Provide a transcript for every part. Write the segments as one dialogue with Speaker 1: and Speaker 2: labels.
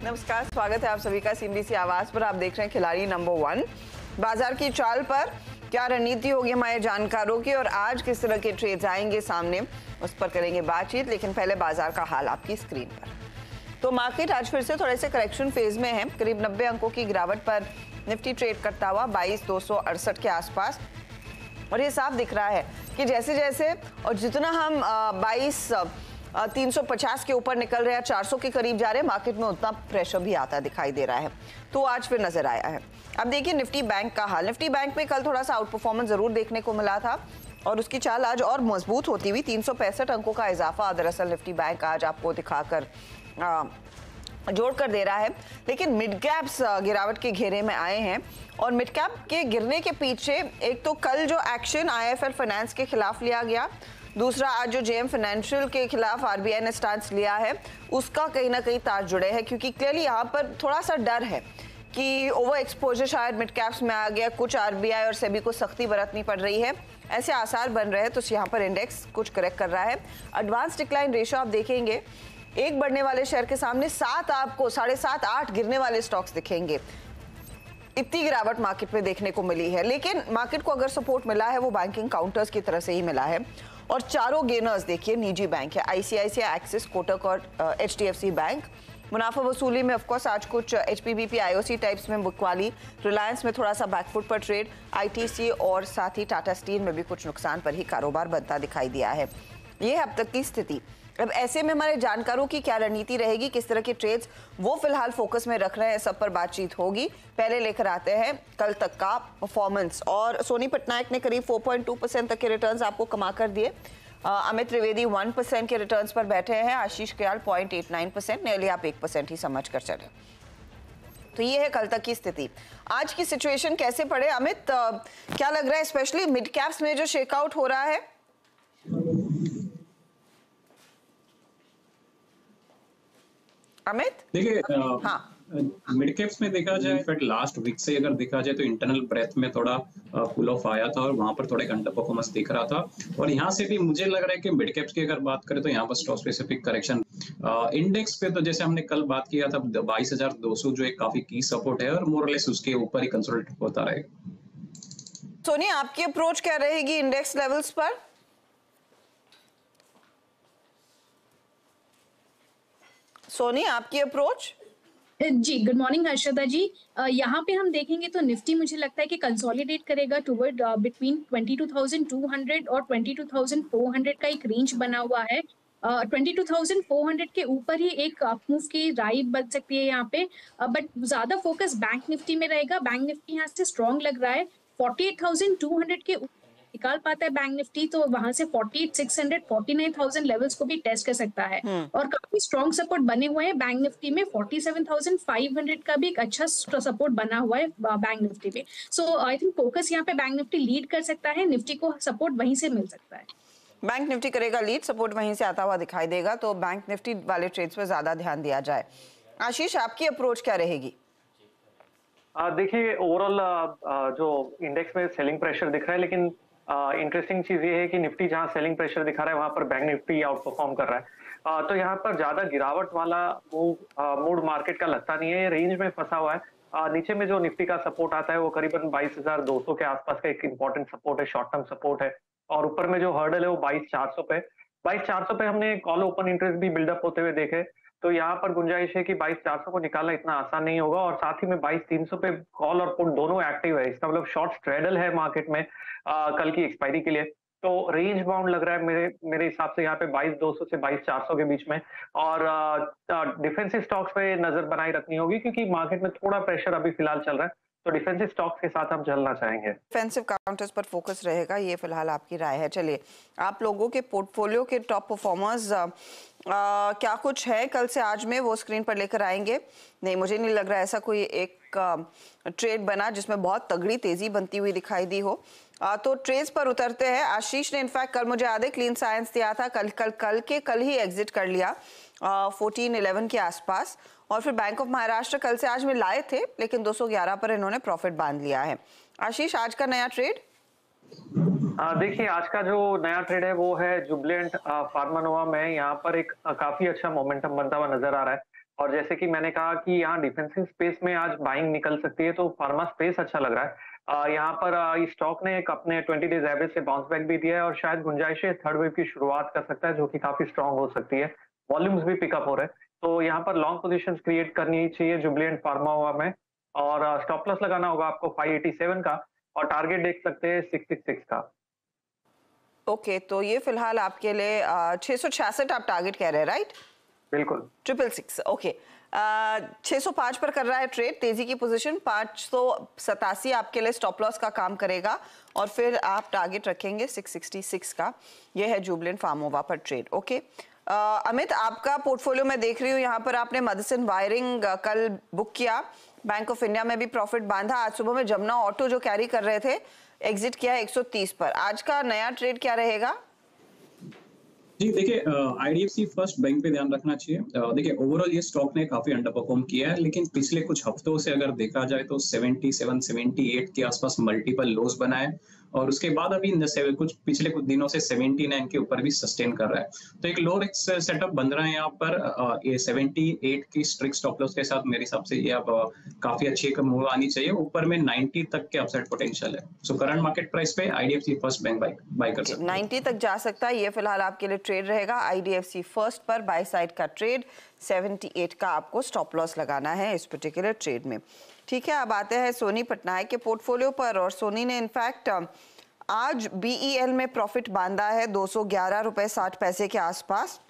Speaker 1: नमस्कार, स्वागत है आप सभी का सीएनबीसी आवाज पर। आप देख रहे हैं खिलाड़ी नंबर 1। बाजार की चाल पर क्या रणनीति होगी हमारे जानकारों की और आज किस तरह के ट्रेड्स आएंगे सामने, उस पर करेंगे बातचीत। लेकिन पहले बाजार का हाल आपकी स्क्रीन पर। तो मार्केट आज फिर से थोड़े से करेक्शन फेज में है। करीब 90 अंकों की गिरावट पर निफ्टी ट्रेड करता हुआ 22,268 के आसपास। और ये साफ दिख रहा है कि जैसे जैसे और जितना हम 22,350 के ऊपर निकल रहे हैं, 400 के करीब जा रहे हैं, मार्केट में उतना प्रेशर भी आता दिखाई दे रहा है। तो आज फिर नजर आया है। अब देखिए निफ्टी बैंक का हाल। निफ्टी बैंक में कल थोड़ा सा आउट परफॉर्मेंस जरूर देखने को मिला था और उसकी चाल आज और मजबूत होती हुई 365 अंकों का इजाफा दरअसल निफ्टी बैंक आज आपको दिखाकर जोड़ कर दे रहा है। लेकिन मिड कैप्स गिरावट के घेरे में आए हैं और मिड कैप के गिरने के पीछे एक तो कल जो एक्शन आईएफएल फाइनेंस के खिलाफ लिया गया, दूसरा आज जो जेएम फाइनेंशियल के खिलाफ आरबीआई ने स्टांस लिया है, उसका कहीं ना कहीं तार जुड़े हैं। क्योंकि क्लियरली यहाँ पर थोड़ा सा डर है कि ओवर एक्सपोजर शायद मिड कैप्स में आ गया, कुछ आरबीआई और सेबी को सख्ती बरतनी पड़ रही है, ऐसे आसार बन रहे हैं। तो यहाँ पर इंडेक्स कुछ करेक्ट कर रहा है। एडवांस डिक्लाइन रेशियो आप देखेंगे, एक बढ़ने वाले शेयर के सामने 7 आपको 7.5 8 गिरने वाले स्टॉक्स दिखेंगे। इतनी गिरावट मार्केट में देखने को मिली है। लेकिन मार्केट को अगर सपोर्ट मिला है वो बैंकिंग काउंटर्स की तरफ से ही मिला है और चारों गेनर्स देखिए निजी बैंक है, आईसीआईसीआई, एक्सिस, कोटक और एचडीएफसी बैंक। मुनाफा वसूली में ऑफकोर्स आज कुछ एचपीबीपी, आईओसी टाइप्स में बुकवाली, रिलायंस में थोड़ा सा बैकफुट पर ट्रेड, आईटीसी और साथ ही टाटा स्टील में भी कुछ नुकसान पर ही कारोबार बनता दिखाई दिया है। ये है अब तक की स्थिति। अब ऐसे में हमारे जानकारों की क्या रणनीति रहेगी, किस तरह के ट्रेड्स वो फिलहाल फोकस में रख रहे हैं, सब पर बातचीत होगी। पहले लेकर आते हैं कल तक का परफॉर्मेंस। और सोनी पटनायक ने करीब 4.2% तक के रिटर्न्स आपको कमा कर दिए। अमित त्रिवेदी 1% के रिटर्न्स पर बैठे हैं। आशीष कयाल 0.89%, नियरली आप 1% ही समझ कर चले। तो ये है कल तक की स्थिति। आज की सिचुएशन कैसे पड़े अमित, क्या लग रहा है स्पेशली मिड कैप्स में जो शेकआउट हो रहा है? अमित
Speaker 2: देखिए,
Speaker 1: हाँ,
Speaker 2: मिड कैप्स में देखा जाए, इनफैक्ट लास्ट वीक से अगर देखा जाए तो इंटरनल ब्रेथ में थोड़ा कूल ऑफ आया था और वहां पर थोड़ा अंडर परफॉर्मेंस दिख रहा था। और यहाँ से भी मुझे लग रहा है कि मिड कैप्स की अगर बात करें तो यहाँ पर स्टॉक स्पेसिफिक करेक्शन। इंडेक्स पे तो जैसे हमने कल बात किया था 22,200 जो एक काफी की सपोर्ट है और मोरलेस उसके ऊपर ही कंसोलिडेट होता रहेगा।
Speaker 1: सोनी आपकी अप्रोच क्या रहेगी इंडेक्स लेवल्स पर? सोनी आपकी अप्रोच?
Speaker 3: जी, गुड मॉर्निंग हर्षदा जी। यहाँ पे हम देखेंगे तो निफ्टी मुझे लगता है कि कंसोलिडेट करेगा टुवर्ड बिटवीन 22,200 और 22,400 का एक रेंज बना हुआ है। 22,400 के ऊपर ही एक अप मूव की राइड बन सकती है यहाँ पे, बट ज्यादा फोकस बैंक निफ्टी में रहेगा। बैंक निफ्टी यहाँ से स्ट्रॉन्ग लग रहा है। 48,200 के निकाल पाता है बैंक निफ्टी तो वहां से 48,600, 49,000 लेवल्स को भी टेस्ट कर सकता है। और काफी स्ट्रॉन्ग सपोर्ट बने हुए हैं बैंक निफ्टी में। 47,500 का भी एक अच्छा सपोर्ट बना हुआ है बैंक निफ्टी में। सो आई थिंक फोकस यहाँ पे बैंक निफ्टी लीड कर सकता है, निफ्टी को सपोर्ट वहीं से मिल सकता है।
Speaker 1: बैंक निफ्टी करेगा लीड, सपोर्ट वहीं से आता हुआ दिखाई देगा, तो बैंक निफ्टी वाले ट्रेड्स पे ज्यादा ध्यान दिया जाए। आशीष आपकी अप्रोच क्या रहेगी?
Speaker 4: देखिए, ओवरऑल जो इंडेक्स में सेलिंग प्रेशर दिख रहा है, लेकिन इंटरेस्टिंग चीज ये है कि निफ्टी जहां सेलिंग प्रेशर दिखा रहा है वहां पर बैंक निफ्टी आउट परफॉर्म कर रहा है। तो यहाँ पर ज्यादा गिरावट वाला मूड मार्केट का लगता नहीं है, ये रेंज में फंसा हुआ है। नीचे में जो निफ्टी का सपोर्ट आता है वो करीबन 22,200 के आसपास का एक इंपॉर्टेंट सपोर्ट है, शॉर्ट टर्म सपोर्ट है। और ऊपर में जो हर्डल है वो 22,400 पे। 22,400 पे हमने कॉल ओपन इंटरेस्ट भी बिल्डअप होते हुए देखे, तो यहाँ पर गुंजाइश है कि 22,400 को निकालना इतना आसान नहीं होगा। और साथ ही में 22,300 पे कॉल और पुट दोनों एक्टिव है, इसका मतलब शॉर्ट स्ट्रेडल है मार्केट में कल की एक्सपायरी के लिए। तो रेंज बाउंड लग रहा है मेरे हिसाब से यहाँ पे 22,200 से 22,400 के बीच में। और डिफेंसिव स्टॉक्स पे नजर बनाए रखनी होगी क्योंकि मार्केट में थोड़ा प्रेशर अभी फिलहाल चल रहा है, तो डिफेंसिव स्टॉक्स के साथ हम चलना चाहेंगे।
Speaker 1: डिफेंसिव काउंटर्स पर फोकस रहेगा, ये फिलहाल आपकी राय है। चलिए, आप लोगों के पोर्टफोलियो के टॉप परफॉर्मर्स क्या कुछ है कल से आज में, वो स्क्रीन पर लेकर आएंगे। नहीं, मुझे नहीं लग रहा ऐसा कोई एक ट्रेड बना जिसमें बहुत तगड़ी तेजी बनती हुई दिखाई दी हो। तो ट्रेड्स पर उतरते हैं। आशीष ने इनफैक्ट कल मुझे याद है क्लीन साइंस दिया था, कल ही एग्जिट कर लिया 14-11 के आसपास। और फिर बैंक ऑफ महाराष्ट्र कल से आज में लाए थे, लेकिन 211 पर इन्होंने प्रॉफिट बांध लिया है। आशीष, आज का नया ट्रेड?
Speaker 4: देखिए, आज का जो नया ट्रेड है वो है जुबिलेंट फार्मानोवा में। यहाँ पर एक काफी अच्छा मोमेंटम बनता हुआ नजर आ रहा है। और जैसे कि मैंने कहा कि यहाँ डिफेंसिव स्पेस में आज बाइंग निकल सकती है, तो फार्मा स्पेस अच्छा लग रहा है। यहाँ पर इस स्टॉक ने एक अपने 20 डेज एवरेज से बाउंस बैक भी दिया है और शायद गुंजाइश है थर्ड वेव की शुरुआत कर सकता है, जो कि काफी स्ट्रांग हो सकती है। वॉल्यूम्स भी पिकअप हो रहे हैं, तो यहाँ पर लॉन्ग पोजीशंस क्रिएट करनी चाहिए जुबिलेंट फार्मा में, और स्टॉप लॉस लगाना होगा आपको 587 का, और टारगेट देख सकते हैं 666 का।
Speaker 1: ओके, तो ये फिलहाल आपके लिए 666 आप टारगेट कह रहे हैं, राइट?
Speaker 4: बिल्कुल।
Speaker 1: 666, ओके। 605 पर कर रहा है ट्रेड, तेजी की पोजीशन। 587 आपके लिए स्टॉप लॉस का काम करेगा और फिर आप टारगेट रखेंगे 666 का। ये है जुबिलेंट फार्मोवा पर ट्रेड। ओके, अमित, आपका पोर्टफोलियो मैं देख रही हूँ, यहाँ पर आपने मदरसन वायरिंग कल बुक किया, बैंक ऑफ इंडिया में भी प्रॉफिट बांधा। आज सुबह में जमुना ऑटो जो कैरी कर रहे थे एग्जिट किया 130 पर। आज का नया ट्रेड क्या रहेगा?
Speaker 2: जी देखिए, आईडीएफसी फर्स्ट बैंक पे ध्यान रखना चाहिए। देखिए ओवरऑल ये स्टॉक ने काफी अंडर परफॉर्म किया है, लेकिन पिछले कुछ हफ्तों से अगर देखा जाए तो 77 78 के आसपास मल्टीपल लोस बनाए और उसके बाद अभी कुछ पिछले कुछ दिनों से 79 के ऊपर भी सस्टेन कर रहा है। तो एक लो रिस्क सेटअप बन रहा है यहाँ पर। ये 78 की स्ट्रिक्ट स्टॉप लॉस के साथ मेरे हिसाब से ये अब काफी अच्छी एक मूव आनी चाहिए। ऊपर में 90 तक के अपसाइड पोटेंशियल है। सो करंट मार्केट प्राइस पे आईडीएफसी फर्स्ट बैंक बाय कर सकते हैं।
Speaker 1: 90 तक जा सकता है, ये फिलहाल आपके लिए ट्रेड रहेगा। आईडीएफसी फर्स्ट पर बाय साइड का ट्रेड, 78 का आपको स्टॉप लॉस लगाना है इस पर्टिकुलर ट्रेड में। ठीक है, अब आते हैं सोनी पटनायक के पोर्टफोलियो पर। और सोनी ने इनफैक्ट आज बीईएल में प्रॉफिट बांधा है 211 रुपए 60 पैसे के आसपास।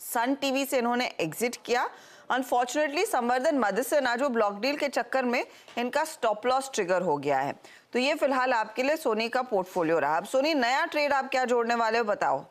Speaker 1: सन टीवी से इन्होंने एग्जिट किया। अनफॉर्चुनेटली संवर्धन मदरसन आज वो ब्लॉक डील के चक्कर में इनका स्टॉप लॉस ट्रिगर हो गया है। तो ये फिलहाल आपके लिए सोनी का पोर्टफोलियो रहा। अब सोनी, नया ट्रेड आप क्या जोड़ने वाले हो, बताओ।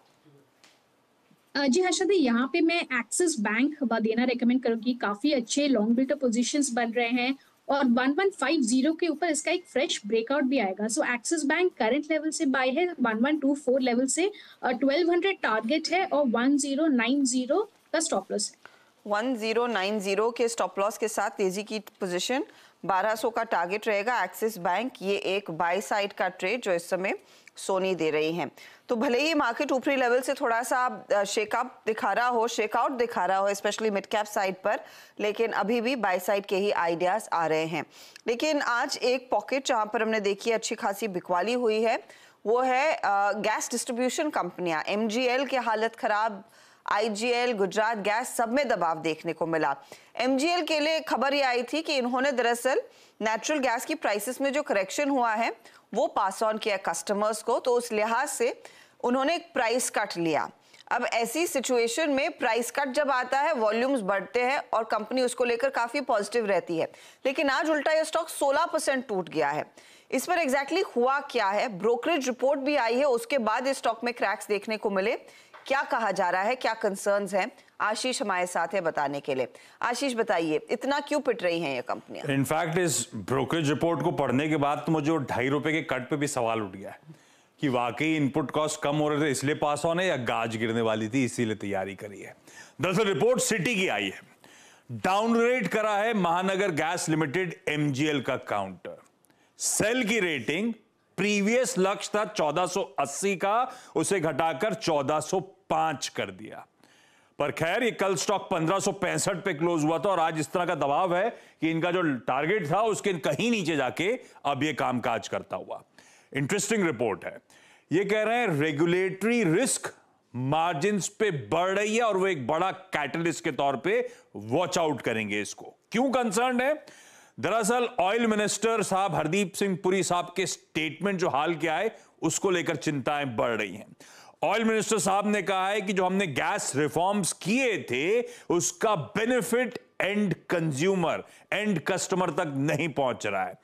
Speaker 3: जी हर्षद, यहाँ पे मैं एक्सिस बैंक देना रेकमेंड करूंगी। काफी अच्छे लॉन्ग बिल्टर पोजीशंस बन रहे हैं और 1150 के ऊपर इसका एक फ्रेश ब्रेकआउट भी आएगा। सो एक्सिस बैंक करंट लेवल से बाय है, 1124 लेवल से 1200 टारगेट है और 1090 का स्टॉप लॉस है।
Speaker 1: 1090 के स्टॉप लॉस के साथ तेजी की पोजीशन, 1200 का टारगेट रहेगा एक्सिस बैंक। ये एक बाय साइड का ट्रेड जो इस समय सोनी दे रही हैं। तो भले ही मार्केट ऊपरी लेवल से थोड़ा सा शेकआउट दिखा रहा हो स्पेशली मिड कैप साइड पर, लेकिन अभी भी बाय साइड के ही आइडियाज आ रहे हैं। लेकिन आज एक पॉकेट जहां पर हमने देखी अच्छी खासी बिकवाली हुई है, वो है गैस डिस्ट्रीब्यूशन कंपनियां। एमजीएल की हालत खराब, आईजीएल, गुजरात गैस, सब में दबाव देखने को मिला। एमजीएल के लिए खबर ये आई थी कि इन्होंने दरअसल नेचुरल गैस की प्राइसेस में जो करेक्शन हुआ है वो पास ऑन किया कस्टमर्स को, तो उस लिहाज से उन्होंने एक प्राइस कट लिया। अब ऐसी सिचुएशन में प्राइस कट जब आता है, वॉल्यूम्स बढ़ते हैं और कंपनी उसको लेकर काफी पॉजिटिव रहती है। लेकिन आज उल्टा ये स्टॉक 16% टूट गया है। इस पर एग्जैक्टली हुआ क्या है? ब्रोकरेज रिपोर्ट भी आई है, उसके बाद इस स्टॉक में क्रैक्स देखने को मिले। क्या कहा जा रहा है, क्या कंसर्न्स हैं? आशीष हमारे साथ है बताने के लिए। आशीष, बताइए, इतना क्यों पिट रही हैं ये कंपनियां?
Speaker 5: इनफैक्ट इस ब्रोकरेज रिपोर्ट को पढ़ने के बाद तो मुझे 2.5 रुपए के कट पे भी सवाल उठ गया है कि वाकई इनपुट कॉस्ट कम हो रहे थे इसलिए पास ऑन है या गाज गिरने वाली थी इसीलिए तैयारी करी है। दरअसल रिपोर्ट सिटी की आई है, डाउनग्रेड करा है महानगर गैस लिमिटेड एमजीएल का काउंटर। सेल की रेटिंग प्रीवियस लक्ष्य था 1480 का, उसे घटाकर 1405 कर दिया। पर खैर ये कल स्टॉक 1565 पे क्लोज हुआ था और आज इस तरह का दबाव है कि इनका जो टारगेट था उसके कहीं नीचे जाके अब ये कामकाज करता हुआ। इंटरेस्टिंग रिपोर्ट है। ये कह रहे हैं रेगुलेटरी रिस्क मार्जिन्स पे बढ़ रही है और वो एक बड़ा कैटलिस्ट के तौर पे वॉच आउट करेंगे इसको। क्यों कंसर्न है? दरअसल ऑयल मिनिस्टर साहब हरदीप सिंह पुरी साहब के स्टेटमेंट जो हाल के आए उसको लेकर चिंताएं बढ़ रही हैं। ऑयल मिनिस्टर साहब ने कहा है कि जो हमने गैस रिफॉर्म्स किए थे उसका benefit and consumer, and customer तक नहीं पहुंच रहा है।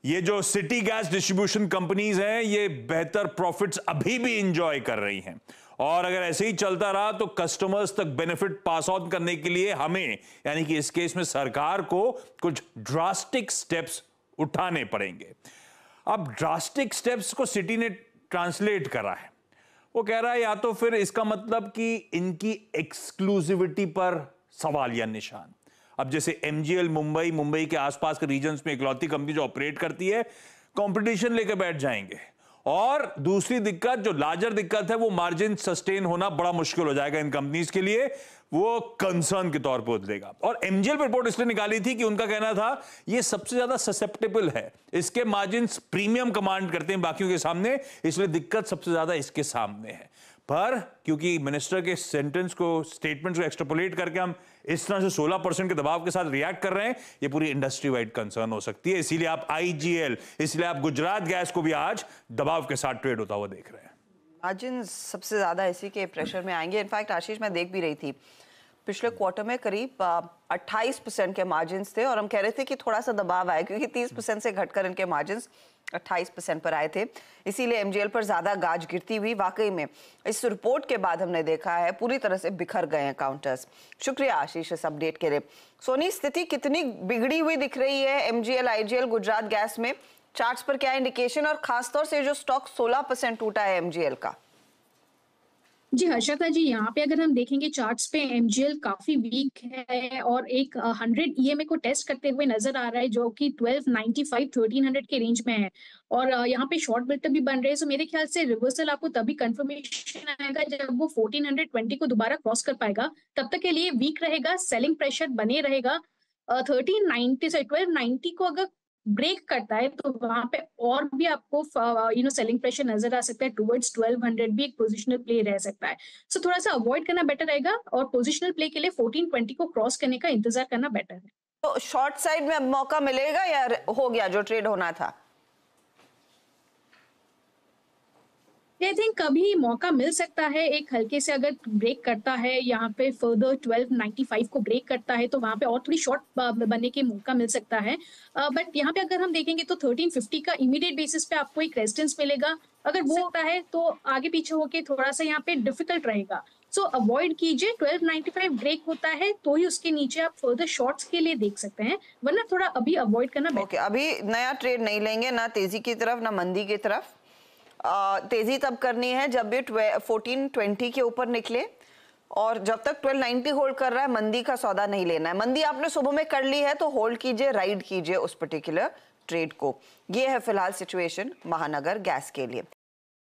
Speaker 5: ये जो सिटी गैस डिस्ट्रीब्यूशन कंपनीज हैं ये बेहतर प्रॉफिट्स अभी भी इंजॉय कर रही हैं और अगर ऐसे ही चलता रहा तो कस्टमर्स तक बेनिफिट पास ऑन करने के लिए हमें, यानी कि इस केस में सरकार को, कुछ ड्रास्टिक स्टेप्स उठाने पड़ेंगे। अब ड्रास्टिक स्टेप्स को सिटी ने ट्रांसलेट करा है। वो कह रहा है या तो फिर इसका मतलब कि इनकी एक्सक्लूसिविटी पर सवाल या निशान। अब जैसे एमजीएल मुंबई के आसपास के रीजन्स में इकलौती कंपनी जो ऑपरेट करती है, कंपटीशन लेकर बैठ जाएंगे और दूसरी दिक्कत, जो लार्जर दिक्कत है, वो मार्जिन सस्टेन होना बड़ा मुश्किल हो जाएगा इन कंपनीज के लिए, वो कंसर्न के तौर पर उतरेगा। और एमजीएल पर रिपोर्ट इसलिए निकाली थी कि उनका कहना था ये सबसे ज्यादा ससेप्टेबल है, इसके मार्जिन प्रीमियम कमांड करते हैं बाकियों के सामने, इसलिए दिक्कत सबसे ज्यादा इसके सामने है। पर क्योंकि मिनिस्टर के सेंटेंस को, स्टेटमेंट को एक्सट्रापोलेट करके हम इस तरह से 16% के दबाव के साथ रिएक्ट कर रहे हैं, ये पूरी इंडस्ट्री वाइड कंसर्न हो सकती है। इसीलिए आप आईजीएल, इसलिए आप गुजरात गैस को भी आज दबाव के साथ ट्रेड होता हुआ देख रहे हैं।
Speaker 1: मार्जिन सबसे ज्यादा इसी के प्रेशर में आएंगे। इनफैक्ट आशीष, मैं देख भी रही थी पिछले क्वार्टर में करीब 28% के मार्जिन थे और हम कह रहे थे कि थोड़ा सा दबाव आया क्योंकि 30% से घटकर इनके मार्जिन 28% पर आए थे, इसीलिए एमजीएल पर ज्यादा गाज गिरती हुई। वाकई में इस रिपोर्ट के बाद हमने देखा है पूरी तरह से बिखर गए हैं काउंटर्स। शुक्रिया आशीष इस अपडेट के लिए। सोनी, स्थिति कितनी बिगड़ी हुई दिख रही है एमजीएल, आईजीएल, गुजरात गैस में? चार्ट्स पर क्या इंडिकेशन, और खासतौर से जो स्टॉक 16% टूटा है एमजीएल का?
Speaker 3: जी हर्षदा जी, यहाँ पे अगर हम देखेंगे चार्ट्स पे एमजीएल काफी वीक है और एक 100 ईएमए को टेस्ट करते हुए नजर आ रहा है, जो कि 1295 1300 के रेंज में है। और यहाँ पे शॉर्ट बिल्टअप भी बन रहे हैं, सो मेरे ख्याल से रिवर्सल आपको तभी कंफर्मेशन आएगा जब वो 1420 को दोबारा क्रॉस कर पाएगा। तब तक के लिए वीक रहेगा, सेलिंग प्रेशर बने रहेगा। 1290 को अगर ब्रेक करता है तो वहां पे और भी आपको सेलिंग प्रेशर नजर आ सकता है टुवर्ड्स 1200, भी एक पोजिशनल प्ले रह सकता है। सो थोड़ा सा अवॉइड करना बेटर रहेगा और पोजिशनल प्ले के लिए 1420 को क्रॉस करने का इंतजार करना बेटर है।
Speaker 1: तो शॉर्ट साइड में अब मौका मिलेगा या हो गया जो ट्रेड होना था?
Speaker 3: आई थिंक कभी मौका मिल सकता है, एक हल्के से अगर ब्रेक करता है यहाँ पे फर्दर 1295 को ब्रेक करता है तो वहां पे और थोड़ी शॉर्ट बनने के मौका मिल सकता है। बट यहाँ पे अगर हम देखेंगे तो 1350 का इमीडिएट बेसिस पे आपको एक रेजिस्टेंस मिलेगा, अगर वो होता है तो आगे पीछे होके थोड़ा सा यहाँ पे डिफिकल्ट रहेगा। सो अवॉइड कीजिए, 1295 ब्रेक होता है तो ही उसके नीचे आप फर्दर शॉर्ट्स के लिए देख सकते हैं, वरना थोड़ा अभी अवॉइड करना।
Speaker 1: ओके, अभी नया ट्रेड नहीं लेंगे, ना तेजी की तरफ ना मंदी की तरफ। तेजी तब करनी है जब भी 1420 के ऊपर निकले, और जब तक 1290 होल्ड कर रहा है मंदी का सौदा नहीं लेना है। मंदी आपने सुबह में कर ली है तो होल्ड कीजिए, राइड कीजिए उस पर्टिकुलर ट्रेड को। ये है फिलहाल सिचुएशन महानगर गैस के लिए।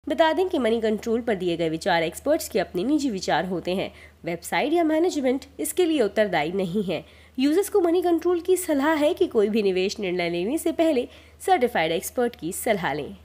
Speaker 6: बता दें कि मनी कंट्रोल पर दिए गए विचार एक्सपर्ट्स के अपने निजी विचार होते हैं। वेबसाइट या मैनेजमेंट इसके लिए उत्तरदायी नहीं है। यूजर्स को मनी कंट्रोल की सलाह है कि कोई भी निवेश निर्णय लेने से पहले सर्टिफाइड एक्सपर्ट की सलाह लें।